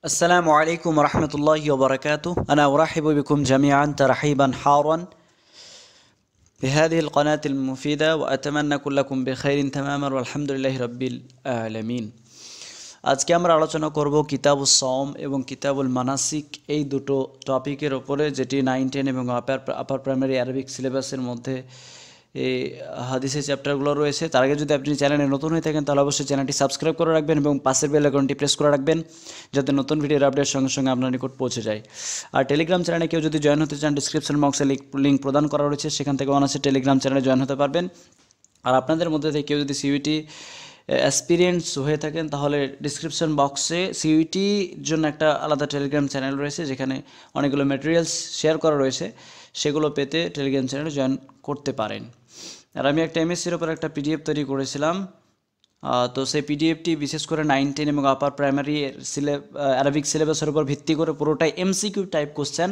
السلام عليكم ورحمة الله وبركاته. أنا أرحب بكم جميعا ترحيبا حارا بهذه القناة المفيدة وأتمنى كلكم بخير تماما والحمد لله رب العالمين। আজকে আমরা আলোচনা করব কিতাবুস সাওম এবং কিতাবুল মানাসিক এই দুটো টপিকের উপরে, যেটি 9, 10 এবং আপার প্রাইমারি আরবিক সিলেবাসের মধ্যে এই হাদিসের চ্যাপ্টারগুলো রয়েছে। তার আগে যদি আপনি চ্যানেলে নতুন হয়ে থাকেন তাহলে অবশ্যই চ্যানেলটি সাবস্ক্রাইব করে রাখবেন এবং পাশের বেল আইকনটি প্রেস করে রাখবেন যাতে নতুন ভিডিওর আপডেট সঙ্গে সঙ্গে আপনার নিকট পৌঁছে যায়। আর টেলিগ্রাম চ্যানেলে কেউ যদি জয়েন হতে চান, ডিসক্রিপশন বক্সে লিঙ্ক প্রদান করা রয়েছে, সেখান থেকে অনার্সে টেলিগ্রাম চ্যানেলে জয়েন হতে পারবেন। আর আপনাদের মধ্যে থেকে কেউ যদি সিইউটি এক্সপিরিয়েন্স হয়ে থাকেন তাহলে ডিসক্রিপশন বক্সে সিইউটির জন্য একটা আলাদা টেলিগ্রাম চ্যানেল রয়েছে, যেখানে অনেকগুলো ম্যাটেরিয়ালস শেয়ার করা রয়েছে, সেগুলো পেতে টেলিগ্রাম চ্যানেলে জয়েন করতে পারেন। আর আমি একটা এমএসসির ওপর একটা পিডিএফ তৈরি করেছিলাম, তো সেই পিডিএফটি বিশেষ করে 9, 10 এবং আপার প্রাইমারি অ্যারাবিক সিলেবাসের উপর ভিত্তি করে পুরোটাই এমসিকিউ টাইপ কোশ্চেন।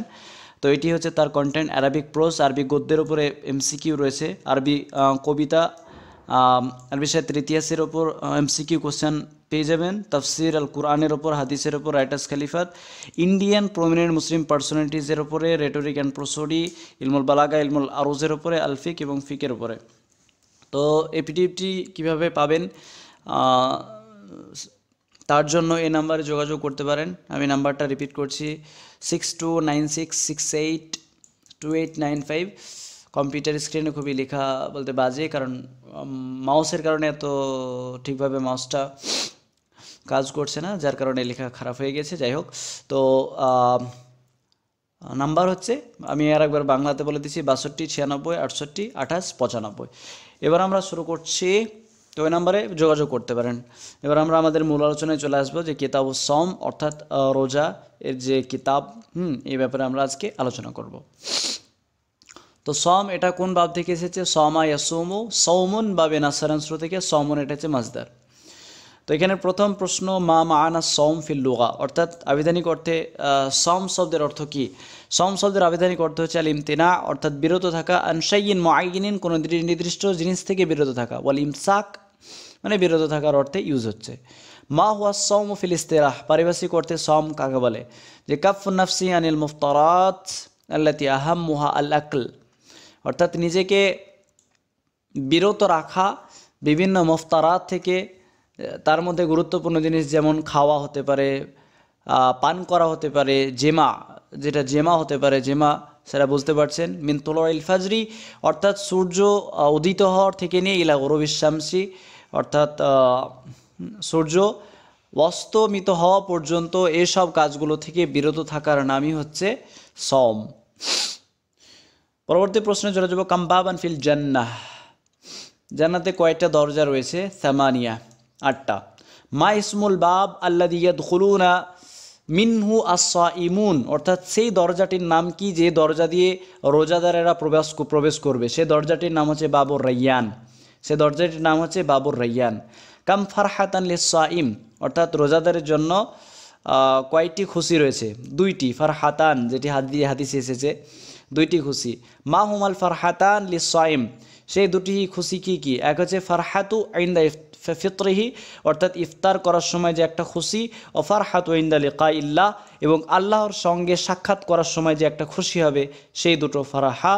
তো এটি হচ্ছে তার কন্টেন্ট। অ্যারাবিক প্রোজ, আরবি গদ্যের উপরে এমসিকিউ রয়েছে, আরবি কবিতা, আরবি সাহিত্যের ইতিহাসের ওপর এমসিকিউ কোশ্চেন পেয়ে যাবেন, তাফসির আল কুরআনের ওপর, হাদিসের ওপর, রাইটার্স খালিফাত, ইন্ডিয়ান প্রমিনেন্ট মুসলিম পার্সোনালিটিসের ওপরে, রেটোরিক অ্যান্ড প্রোসোডি, ইলমুল বালাগা, ইলমুল আরুজের ওপরে, আলফিক এবং ফিকের ওপরে। তো এই পিডিএফটি কীভাবে পাবেন তার জন্য এই নাম্বারে যোগাযোগ করতে পারেন। আমি নাম্বারটা রিপিট করছি, 6296682895। কম্পিউটার স্ক্রিনে খুবই লেখা বলতে বাজে, কারণ মাউসের কারণে এত ঠিকভাবে মাউসটা কাজ করছে না, যার কারণে লেখা খারাপ হয়ে গেছে। যাই হোক, তো নাম্বার হচ্ছে, আমি আর একবার বাংলাতে বলে দিচ্ছি, 62 96 68 28 95। এবার আমরা শুরু করছি, তো ওই নাম্বারে যোগাযোগ করতে পারেন। এবার আমরা আমাদের মূল আলোচনায় চলে আসবো, যে কিতাবুস সাওম অর্থাৎ রোজা এর যে কিতাব, এই ব্যাপারে আমরা আজকে আলোচনা করব। তো সম এটা কোন বাব থেকে এসেছে? সমা ইয়াসুমু, সৌমুন বাবে নাসারাংশ থেকে সৌমুন, এটা হচ্ছে মাজদার। তো এখানে প্রথম প্রশ্ন, মা মাআনা সৌম ফিল লুগা, অর্থাৎ আবিধানিক অর্থে সম শব্দের অর্থ কী? সম শব্দের আবিধানিক অর্থ হচ্ছে আল ইমতিনা, অর্থাৎ বিরত থাকা, আনশাইয়িন মুআইয়িনিন, কোনো নির্দিষ্ট জিনিস থেকে বিরত থাকা, ওয়াল ইমসাক মানে বিরত থাকার অর্থে ইউজ হচ্ছে। মা হুয়া সৌমু ফিল ইস্তিরাহ, পারিভাষিক অর্থে সম কাকে বলে? যে কাফ নাফসি আনিল মুফতারাত আল্লাতি আহাম্মুহা আল আকল, অর্থাৎ নিজেকে বিরত রাখা বিভিন্ন মুফতারাত থেকে। তার মধ্যে গুরুত্বপূর্ণ জিনিস যেমন খাওয়া হতে পারে, পান করা হতে পারে, জেমা, যেটা জেমা হতে পারে, জেমা সেটা বুঝতে পারছেন, মিন তুলুইল ফাজরি, অর্থাৎ সূর্য উদিত হওয়ার থেকে নিয়ে ইলা গুরুবিশ শামসি, অর্থাৎ সূর্য অস্তমিত হওয়া পর্যন্ত এসব কাজগুলো থেকে বিরত থাকার নামই হচ্ছে সওম। পরবর্তী প্রশ্নে চলে যাব, কাম বাবান ফিল জান্নাহ, জান্নাতে কয়টা দরজা রয়েছে? সামানিয়া, 8টা। মা ইসমুল বাব আল্লাযী ইয়াদখুলুনা মিনহু আস-সাইমুন, অর্থাৎ সেই দরজাটির নাম কি যে দরজা দিয়ে রোজাদারেরা প্রবেশ করবে? সে দরজাটির নাম হচ্ছে বাবুর রায়্যান, সে দরজাটির নাম হচ্ছে বাবুর রায়্যান। কাম ফারহাতান লিস-সাইম, অর্থাৎ রোজাদারের জন্য কয়টি খুশি রয়েছে? 2টি। ফারহাতান, যেটি হাদিসে এসেছে, 2টি খুশি। মা হুমাল ফারহাতান লিস-সাইম, সেই 2টি খুশি কি কি? এক হচ্ছে ফারহাতু ইনদা ফিত্রিহি, অর্থাৎ ইফতার করার সময় যে একটা খুশি, ও ফারহাতু ইনদা লিকাইল্লাহ, এবং আল্লাহর সঙ্গে সাক্ষাৎ করার সময় যে একটা খুশি হবে, সেই দুটো ফারহা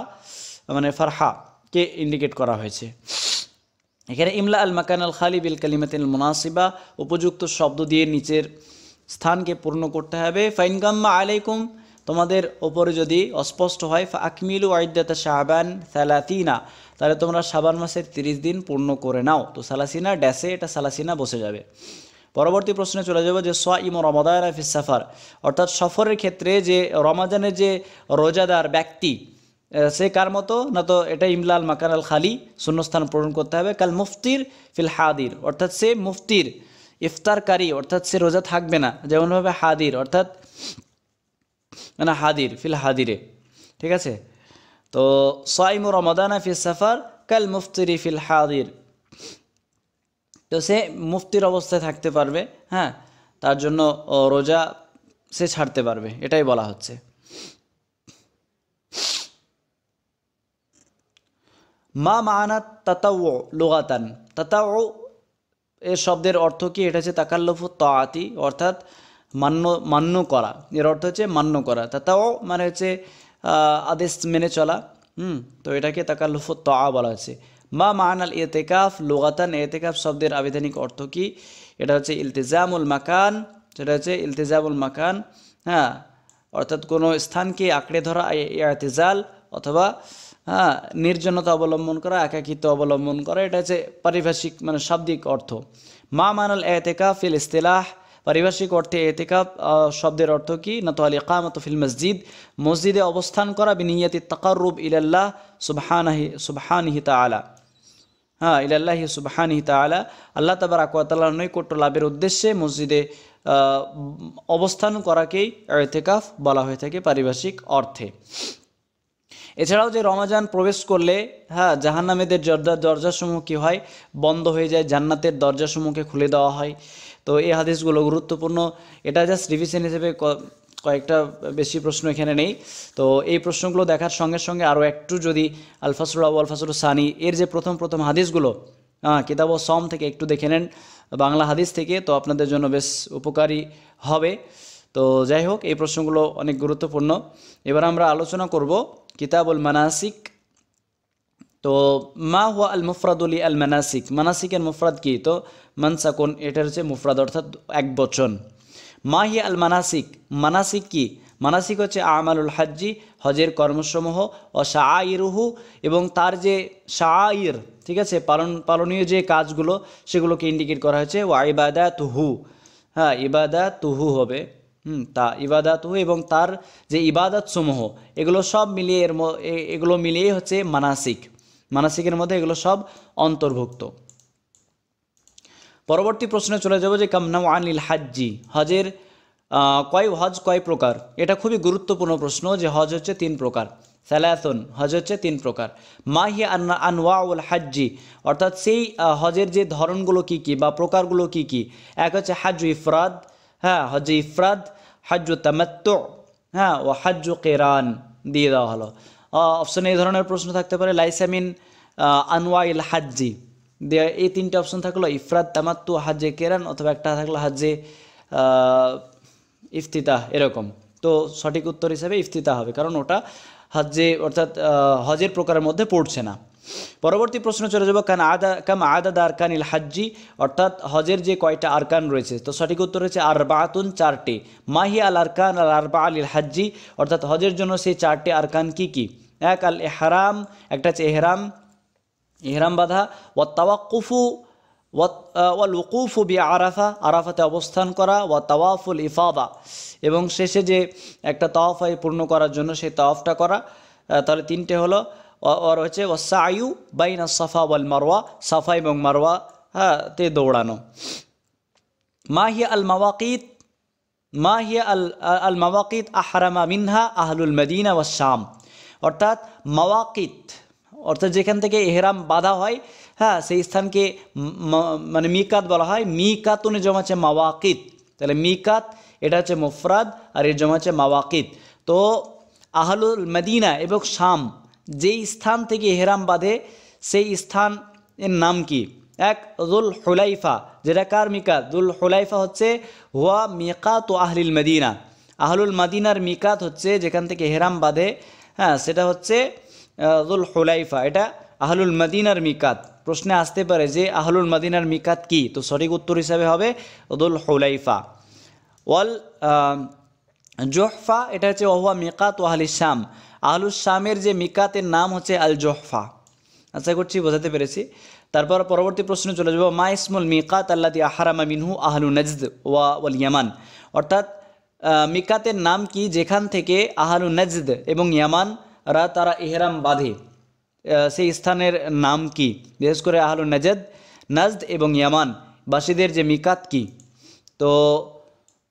মানে ফারহাকে ইন্ডিকেট করা হয়েছে। এখানে ইমলা আল মাকান আল খালি বিল কালিমাতিল মুনাসিবা, উপযুক্ত শব্দ দিয়ে নিচের স্থানকে পূর্ণ করতে হবে। ফাইন গাম্মা আলাইকুম, তোমাদের ওপরে যদি অস্পষ্ট হয়, ফা আকমিলু ইদ্দাতা শাবান 30, তাহলে তোমরা শাবান মাসের 30 দিন পূর্ণ করে নাও। তো সালাসিনা ড্যাশে এটা সালাসিনা বসে যাবে। পরবর্তী প্রশ্নে চলে যাব, যে সাইম রমাদান ফিস সাফার, অর্থাৎ সফরের ক্ষেত্রে যে রমাজানের যে রোজাদার ব্যক্তি, সে কার মতো? না তো এটা ইমলাল মাকান আল খালি, শূন্যস্থান পূরণ করতে হবে। কাল মুফতির ফিল হাদির, অর্থাৎ সে মুফতির ইফতারকারী, অর্থাৎ সে রোজা থাকবে না, যেমনভাবে হাদির, অর্থাৎ মানে হাদির ফিল হাদিরে, ঠিক আছে? তো সাইমু রমাদানা ফিস সাফার কাল মুফতিরি ফিল হাদির, তো সে মুফতির অবস্থায় থাকতে পারবে, হ্যাঁ, তার জন্য রোজা সে ছাড়তে পারবে, এটাই বলা হচ্ছে। মা মাআনা তাতাউ লুগাতান, তাতাউ এর শব্দের অর্থ কি? এটা হচ্ছে তাকাল্লুফু তাআতি, অর্থাৎ মান্য মান্য করা, এর অর্থ হচ্ছে মান্য করা। তাও মানে হচ্ছে আদেশ মেনে চলা। তো এটাকে তাকাল্লুফুত তাআ বলা হচ্ছে। মা মা'নাল ইতিকাফ লুগাতান, ইতিকাফ শব্দের আবিধানিক অর্থ কি? এটা হচ্ছে ইলতিজামুল মাকান, সেটা হচ্ছে ইলতিজামুল মাকান, হ্যাঁ, অর্থাৎ কোনো স্থানকে আঁকড়ে ধরা, ইতিজাল, অথবা হ্যাঁ নির্জনতা অবলম্বন করা, একাকিত্ব অবলম্বন করা। এটা হচ্ছে পারিভাষিক মানে শাব্দিক অর্থ। মা মা'নাল ইতিকাফ ফিল ইসতিলাহ, পারিভাষিক অর্থে ইতিকাফ শব্দের অর্থ কি? না তো আল ইকামাতু ফিল মসজিদ, মসজিদে অবস্থান করা, বিনিয়াতি তাকাররুব ইলাল্লাহ সুবহানাহু তাআলা, হ্যাঁ ইলাল্লাহি সুবহানাহু তাআলা, আল্লাহ তাবারাক ওয়া তাআলার নৈকট্য লাভের উদ্দেশ্যে মসজিদে অবস্থান করাকেই ইতিকাফ বলা হয়ে থাকে পারিভাষিক অর্থে। এছাড়াও যে রমজান প্রবেশ করলে হ্যাঁ জাহান্নামীদের দরজাসমূহ কী হয়? বন্ধ হয়ে যায়, জান্নাতের দরজাসমূহকে খুলে দেওয়া হয়। তো এই হাদিসগুলো গুরুত্বপূর্ণ। এটা জাস্ট রিভিশন হিসেবে কয়েকটা বেশি প্রশ্ন এখানে নেই। তো এই প্রশ্নগুলো দেখার সঙ্গে সঙ্গে আরও একটু যদি আল ফাসলুল আউয়াল ফাসলুস সানি এর যে প্রথম হাদিসগুলো কিতাব ও সম থেকে একটু দেখে নেন, বাংলা হাদিস থেকে, তো আপনাদের জন্য বেশ উপকারী হবে। তো যাই হোক, এই প্রশ্নগুলো অনেক গুরুত্বপূর্ণ। এবার আমরা আলোচনা করব কিতাবুল মানাসিক। তো মা হুয়া আল মুফরাদুলি আল মানাসিক, মানাসিকের মুফরাদ কি? তো মানসাকুন, এটার হচ্ছে মুফরাদ অর্থাৎ এক বচন। মা হিয়া আল মানাসিক, মানাসিক কি? মানাসিক হচ্ছে আমালুল হাজ্জি, হজের কর্মসমূহ, ও শাআইরুহু, এবং তার যে শাআইর, ঠিক আছে, পালনীয় যে কাজগুলো সেগুলোকে ইন্ডিকেট করা হয়েছে। ওয়া ইবাদাতুহু, হ্যাঁ ইবাদাতুহু হবে, তা ইবাদাতুহু, এবং তার যে ইবাদত সমূহ, এগুলো সব মিলিয়ে এগুলো মিলিয়ে হচ্ছে মানাসিক। মানাসিকের মধ্যে এগুলো সব অন্তর্ভুক্ত। পরবর্তী প্রশ্নে চলে যাব যে কামনাউ আনিল হাজ্জি, হজের হজ কয় প্রকার? এটা খুবই গুরুত্বপূর্ণ প্রশ্ন যে হজ হচ্ছে 3 প্রকার। সালাতুন, হজ হচ্ছে 3 প্রকার। মাহি আনওয়াউল হাজ্জি, অর্থাৎ সেই হজের যে ধরনগুলো কি কি বা প্রকারগুলো কি কি? এক হচ্ছে হাজ্জু ইফরাদ, হ্যাঁ হজ্জে ইফরাদ, হাজ্জু তামাত্তু, হ্যাঁ ও হাজ্জু কিরান দিয়ে দেওয়া হলো। অপশনে এই ধরনের প্রশ্ন থাকতে পারে, লাইসা মিন আনওয়াইল হাজ্জি, এই 3টে অপশন থাকলো, ইফরাদ, তামাত্তু, হাজ্জে কিরান, অথবা একটা থাকলো হাজ্জে ইফতিতাহ, এরকম। তো সঠিক উত্তর হিসাবে ইফতিতাহ হবে, কারণ ওটা হজ্জে অর্থাৎ হজের প্রকারের মধ্যে পড়ছে না। পরবর্তী প্রশ্ন চলে যাব কাম আদাদ আরকানিল হাজ্জি, অর্থাৎ হজের যে কয়টা আরকান রয়েছে? তো সঠিক উত্তর হচ্ছে আরবাতুন, 4টি। মাহি আল আরকান আল আরবা আলিল হাজ্জি, অর্থাৎ হজের জন্য সেই 4টি আরকান কি কি? এক আল এহরাম, একটা হচ্ছে ইহরাম বাঁধা, ওয়া তাওয়াক্কুফু ওয়াল উকুফু বি আরাফা, আরাফাতে অবস্থান করা, ওয়া তাওয়াফুল ইফাদা, এবং শেষে যে একটা তাওয়াফ পূর্ণ করার জন্য সেই তাওয়াফটা করা। তাহলে 3টে হলো। আর হচ্ছে ওয়াসায়ু বাইনা সাফা ওয়াল মারওয়া, সাফা এবং মারওয়া তে দৌড়ানো। মাহিয়া আল মাওয়াকিত, মাহিয়া আল মাওয়াকিত আহরামা মিনহা আহলুল মদিনা ওয়াস শাম, অর্থাৎ মাওয়াকিত অর্থাৎ যেখান থেকে ইহরাম বাঁধা হয়, হ্যাঁ সেই স্থানকে মানে মিকাত বলা হয়। মিকাতুনে জমা হচ্ছে মাওয়াকিত, তাহলে মিকাত এটা হচ্ছে মুফরাদ, আর এর জমা হচ্ছে মাওয়াকিত। তো আহলুল মদিনা এবং শাম যেই স্থান থেকে ইহরাম বাঁধে সেই স্থানের নাম কি? এক যুল হুলাইফা, যেটা কার মিকাত? যুল হুলাইফা হচ্ছে হুয়া মিকাত ও আহলিল মদিনা, আহলুল মদিনার মিকাত হচ্ছে যেখান থেকে ইহরাম বাঁধে, হ্যাঁ সেটা হচ্ছে যুল হুলাইফা, এটা আহলুল মদিনার মিকাত। প্রশ্নে আসতে পারে যে আহলুল মদিনার মিকাত কি? তো সঠিক উত্তর হিসাবে হবে যুল হুলাইফা। ওয়াল জোহফা, এটা হচ্ছে ওহুয়া মিকাত ও আহলি শাম, আহলুস শামের যে মিকাতের নাম হচ্ছে আল জোহফা। আশা করছি বোঝাতে পেরেছি। তারপর পরবর্তী প্রশ্নে চলে যাব, মা ইসমুল মিকাত আল্লাযী আহরামা মিনহু আহলু নজদ ওয়াল ইয়ামান, অর্থাৎ মিকাতের নাম কি যেখান থেকে আহলু নজদ এবং ইয়ামানরা তারা ইহরাম বাঁধে, সেই স্থানের নাম কি? বিশেষ করে আহলু নজদ এবং ইয়ামান বাসীদের যে মিকাত কি? তো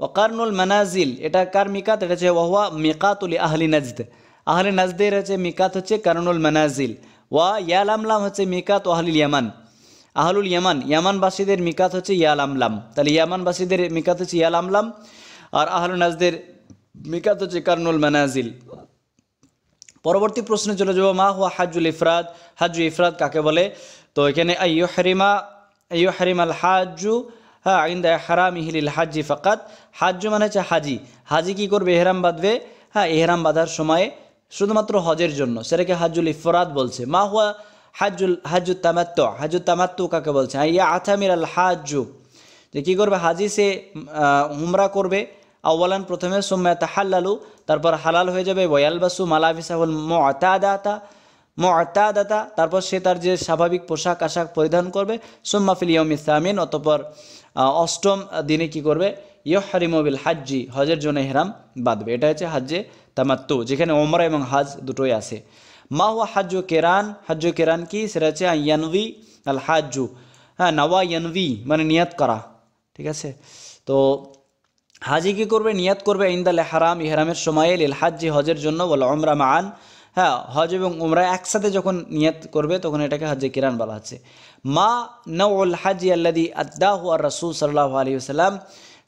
ওয়াকারনুল মানাজিল, এটা কার মিকাত? এটা হচ্ছে ওয়াহুয়া মিকাতুল আহলি নজদ, আহলে নজদের হচ্ছে মিকাত হচ্ছে কারনুল মানাজিল। ওয়া ইয়ালামলাম হচ্ছে মিকাত আহলিল ইয়ামান, আহলুল ইয়ামান ইয়ামানবাসীদের মিকাত হচ্ছে ইয়ালামলাম, তাহলে ইয়ামানবাসীদের মিকাত হচ্ছে ইয়ালামলাম, আর আহলু নজদের মিকাত হচ্ছে কারনুল মানাজিল। পরবর্তী প্রশ্নে চলে যাব, মা হুয়া হাজ্জুল ইফরাদ, হাজ্জু ইফরাদ কাকে বলে? তো এখানে আইয়ুহরিমাল হাজ্জু হ্যাঁ ইনদা ইহরামিহি লিল হাজ্জি ফাকাত, হাজ্জ মানে হচ্ছে হাজি, হাজি কি করবে ইহরাম বাঁধবে, হ্যাঁ ইহরাম বাঁধার সময় শুধুমাত্র হজের জন্য, সেটাকে হাজ্জুল ইফরাদ বলছে। মা হুয়া হাজ্জুত তামাত্তু, হাজ্জুত তামাত্তু কাকে বলছে, আইয়া আতামির আল হাজ্জু, যে কী করবে হাজি সে উমরা করবে, আওয়ালান প্রথমে, সুম্মা তাহাল্লালু তারপর হালাল হয়ে যাবে, ওয়ালবাসু মালাবিসাহুল মুআতাদাতা তারপর সে তার যে স্বাভাবিক পোশাক আশাক পরিধান করবে, সুম্মা ফিল ইয়াউমিস সামিন অতঃপর অষ্টম দিনে কি করবে, ইহরিমু বিল হাজ্জি হজের জন্য ইহরাম বাঁধবে। এটা হচ্ছে হাজ্জে তামাত্তু, যেখানে ওমরা এবং হাজ দুটোই আছে। মা হুয়া হাজ্জু কেরান, হাজ্জু কেরান কি, সেটা হচ্ছে ইয়ানভি আল হাজ্জু, হ্যাঁ নাওয়া ইয়ানভি মানে নিয়াত করা, ঠিক আছে। তো হাজি কী করবে, নিয়াত করবে ইনদাল ইহরাম ইহরামের সময়ে, লিল হাজ্জি হজের জন্য, বলে উমরা মান, হ্যাঁ হজ এবং উমরা একসাথে যখন নিয়াত করবে তখন এটাকে হজ্জে কিরান বলা হচ্ছে। মা নাউল হাজি আল্লাদি আদাহু আর রাসূল সাল্লাল্লাহু আলাইহি ওয়াসাল্লাম,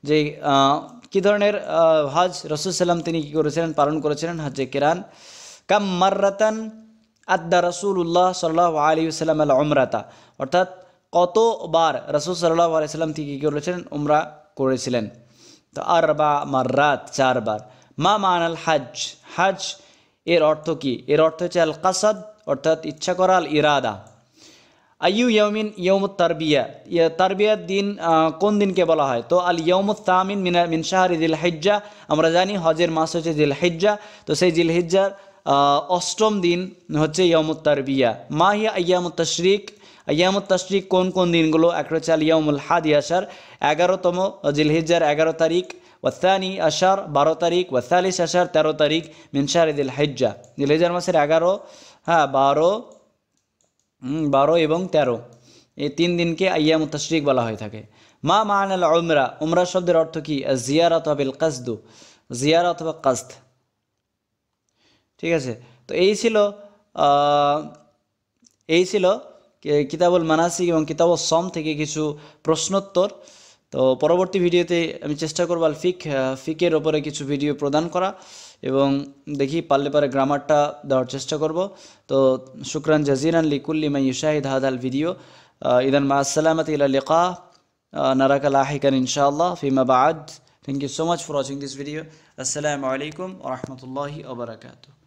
যে কী ধরনের হজ রাসূল সাল্লাম তিনি কী করেছিলেন, পালন করেছিলেন হজ্জে কিরান। কাম মাররাতান আদ্দা রাসূলুল্লাহ সাল্লাল্লাহু আলাইহি ওয়াসাল্লাম আল উমরাতা, অর্থাৎ কতবার রাসূল সাল্লাল্লাহু আলাইহি ওয়াসাল্লাম তিনি কী করেছিলেন, উমরা করেছিলেন। তো আরবা মাররাত, 4 বার। মা মানাল হাজ, হাজ এর অর্থ কি, এর অর্থ হচ্ছে আল কাসাদ অর্থাৎ ইচ্ছা করা, আল ইরাদা। আইয়ু ইয়াউমিন ইয়াউমুত তারবিয়া, তারবিয়ার দিন কোন দিনকে বলা হয়, তো আল ইয়াউমুত তামিন মিন শাহরি জিল হিজ্জা, আমরা জানি হজের মাস হচ্ছে জিল হিজ্জা, তো সেই জিল হিজ্জার অষ্টম দিন হচ্ছে ইয়াউমুত তারবিয়া। মা হিয়া আইয়ামুত তাশরিক, আইয়ামুত তাশরিক কোন কোন দিনগুলো, একটা হচ্ছে আল ইয়াউমুল হাদি আশার 11তম জিল হিজ্জার 11 তারিখ, ওয়াসানি আশার 12 তারিখ, ওয়াসালিস আশার 13 তারিখ, মিন শাহরি জিল হিজ্জা, জিল হিজ্জার মাসের 11, হ্যাঁ 12 এবং 13, এই 3 দিনকে আইয়ামুত তাশরিক বলা হয়ে থাকে। মা মানাল উমরা, উমরা শব্দের অর্থ কি, জিয়ারাত বিল কাসদু, জিয়ারা অথবা কাসদ, ঠিক আছে। তো এই ছিল কিতাবুল মানাসিক এবং কিতাবুল সম থেকে কিছু প্রশ্নোত্তর। তো পরবর্তী ভিডিওতে আমি চেষ্টা করব আল ফিকের ওপরে কিছু ভিডিও প্রদান করা, এবং দেখি পারলে পারে গ্রামারটা দেওয়ার চেষ্টা করব। তো শুকরান জাজিরান লিকুল্লি মান ইউশাহিদ হাদাল ভিডিও, ইদান মা আসসালামাতু ইলা লিকা, নারাকা লাহিকান ইনশাআল্লাহ ফিমা বাদ। Thank you so much for watching this video. আসসালামু আলাইকুম ওয়া রাহমাতুল্লাহি ওয়া বারাকাতুহু।